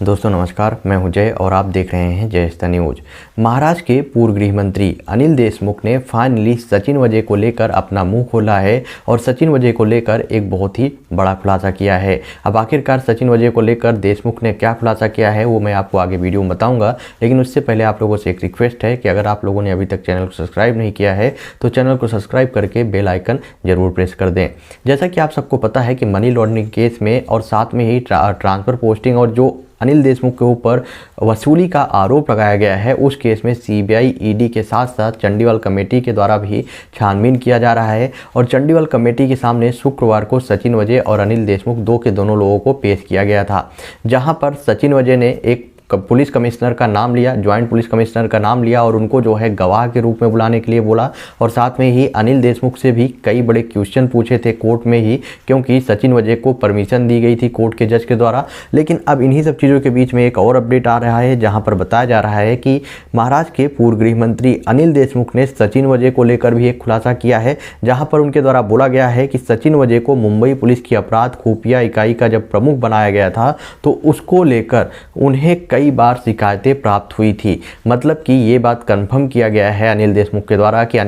दोस्तों नमस्कार, मैं हूं जय और आप देख रहे हैं जय स्टार न्यूज। महाराष्ट्र के पूर्व गृह मंत्री अनिल देशमुख ने फाइनली सचिन वजय को लेकर अपना मुंह खोला है और सचिन वजय को लेकर एक बहुत ही बड़ा खुलासा किया है। अब आखिरकार सचिन वजय को लेकर देशमुख ने क्या खुलासा किया है वो मैं आपको आगे वीडियो में बताऊंगा, लेकिन उससे पहले आप लोगों से एक रिक्वेस्ट है कि अगर आप लोगों ने अभी तक चैनल को सब्सक्राइब नहीं किया है तो चैनल को सब्सक्राइब करके बेल आइकन जरूर प्रेस कर दें। जैसा कि आप सबको पता है कि मनी लॉन्ड्रिंग केस में और साथ में ही ट्रांसफर पोस्टिंग और जो अनिल देशमुख के ऊपर वसूली का आरोप लगाया गया है उस केस में सीबीआई ईडी के साथ साथ चंडीगढ़ कमेटी के द्वारा भी छानबीन किया जा रहा है और चंडीगढ़ कमेटी के सामने शुक्रवार को सचिन वजय और अनिल देशमुख दो के दोनों लोगों को पेश किया गया था, जहां पर सचिन वजय ने एक पुलिस कमिश्नर का नाम लिया, ज्वाइंट पुलिस कमिश्नर का नाम लिया और उनको जो है गवाह के रूप में बुलाने के लिए बोला और साथ में ही अनिल देशमुख से भी कई बड़े क्वेश्चन पूछे थे कोर्ट में ही, क्योंकि सचिन वजय को परमिशन दी गई थी कोर्ट के जज के द्वारा। लेकिन अब इन्हीं सब चीज़ों के बीच में एक और अपडेट आ रहा है जहां पर बताया जा रहा है कि महाराष्ट्र के पूर्व गृह मंत्री अनिल देशमुख ने सचिन वजय को लेकर भी एक खुलासा किया है, जहाँ पर उनके द्वारा बोला गया है कि सचिन वजय को मुंबई पुलिस की अपराध खुफिया इकाई का जब प्रमुख बनाया गया था तो उसको लेकर उन्हें कई बार शिकायतें प्राप्त हुई थी। मतलब कि ये बात कंफर्म किया गया है अनिल देशमुख के द्वारा कि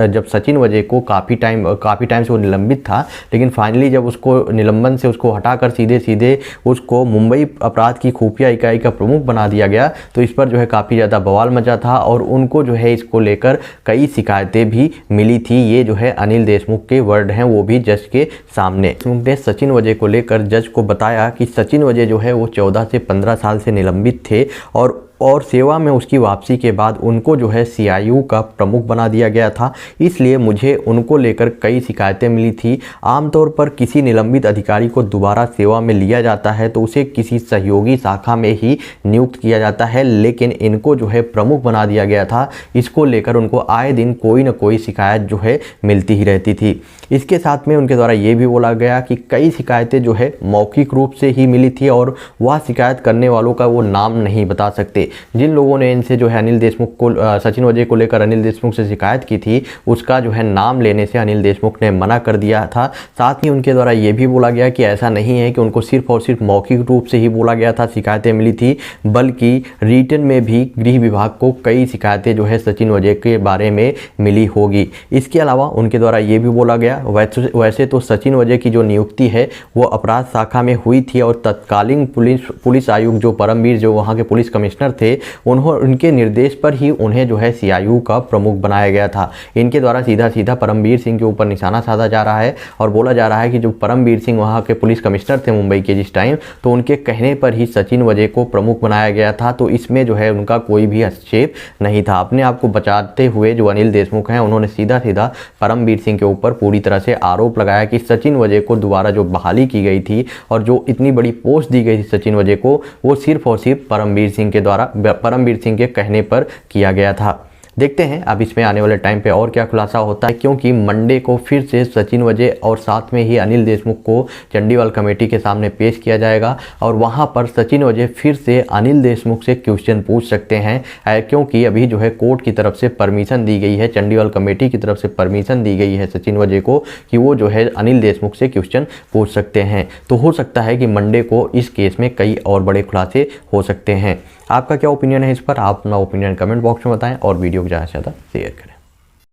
जब सचिन वजय को काफ़ी टाइम से वो निलंबित था, लेकिन फाइनली जब उसको निलंबन से उसको हटाकर सीधे उसको मुंबई अपराध की खुफिया इकाई का प्रमुख बना दिया गया तो इस पर जो है काफ़ी ज़्यादा बवाल मचा था और उनको जो है इसको लेकर कई शिकायतें भी मिली थी। ये जो है अनिल देशमुख के वर्ड हैं, वो भी जज के सामने। देशमुख ने सचिन वजय को लेकर जज को बताया कि सचिन वजय जो है वो 14 से 15 साल से निलंबित थे और सेवा में उसकी वापसी के बाद उनको जो है सीआईयू का प्रमुख बना दिया गया था, इसलिए मुझे उनको लेकर कई शिकायतें मिली थी। आमतौर पर किसी निलंबित अधिकारी को दोबारा सेवा में लिया जाता है तो उसे किसी सहयोगी शाखा में ही नियुक्त किया जाता है, लेकिन इनको जो है प्रमुख बना दिया गया था। इसको लेकर उनको आए दिन कोई ना कोई शिकायत जो है मिलती ही रहती थी। इसके साथ में उनके द्वारा ये भी बोला गया कि कई शिकायतें जो है मौखिक रूप से ही मिली थी और वह शिकायत करने वालों का वो नाम नहीं बता सकते। जिन लोगों ने इनसे जो है अनिल देशमुख को सचिन वजय को लेकर अनिल देशमुख से शिकायत की थी उसका जो है नाम लेने से अनिल देशमुख ने मना कर दिया था। साथ ही उनके द्वारा ये भी बोला गया कि ऐसा नहीं है कि उनको सिर्फ और सिर्फ मौखिक रूप से ही बोला गया था शिकायतें मिली थी, बल्कि रिटन में भी गृह विभाग को कई शिकायतें जो है सचिन वजय के बारे में मिली होगी। इसके अलावा उनके द्वारा ये भी बोला गया वैसे तो सचिन वजय की जो नियुक्ति है वो अपराध शाखा में हुई थी और तत्कालीन पुलिस आयुक्त जो परमवीर जो वहाँ के पुलिस कमिश्नर थे उनके निर्देश पर ही उन्हें जो है सीआईयू का प्रमुख बनाया गया था। इनके द्वारा सीधा परमवीर सिंह के ऊपर निशाना साधा जा रहा है और बोला जा रहा है कि जो परमवीर सिंह वहाँ के पुलिस कमिश्नर थे मुंबई के जिस टाइम, तो उनके कहने पर ही सचिन वजय को प्रमुख बनाया गया था। तो इसमें जो है उनका कोई भी हस्तक्षेप नहीं था। अपने आप को बचाते हुए जो अनिल देशमुख हैं उन्होंने सीधा परमवीर सिंह के ऊपर पूरी तरह से आरोप लगाया कि सचिन वजय को दोबारा जो बहाली की गई थी और जो इतनी बड़ी पोस्ट दी गई थी सचिन वजय को, वो सिर्फ और सिर्फ परमवीर सिंह के कहने पर किया गया था। देखते हैं अब इसमें आने वाले टाइम पे और क्या खुलासा होता है, क्योंकि मंडे को फिर से सचिन वजय और साथ में ही अनिल देशमुख को चंडीगढ़ कमेटी के सामने पेश किया जाएगा और वहां पर सचिन वजय फिर से अनिल देशमुख से क्वेश्चन पूछ सकते हैं, क्योंकि अभी जो है कोर्ट की तरफ से परमिशन दी गई है, चंडीगढ़ कमेटी की तरफ से परमिशन दी गई है सचिन वजय को कि वो जो है अनिल देशमुख से क्वेश्चन पूछ सकते हैं। तो हो सकता है कि मंडे को इस केस में कई और बड़े खुलासे हो सकते हैं। आपका क्या ओपिनियन है इस पर? आप अपना ओपिनियन कमेंट बॉक्स में बताएं और वीडियो को ज़्यादा से ज़्यादा शेयर करें।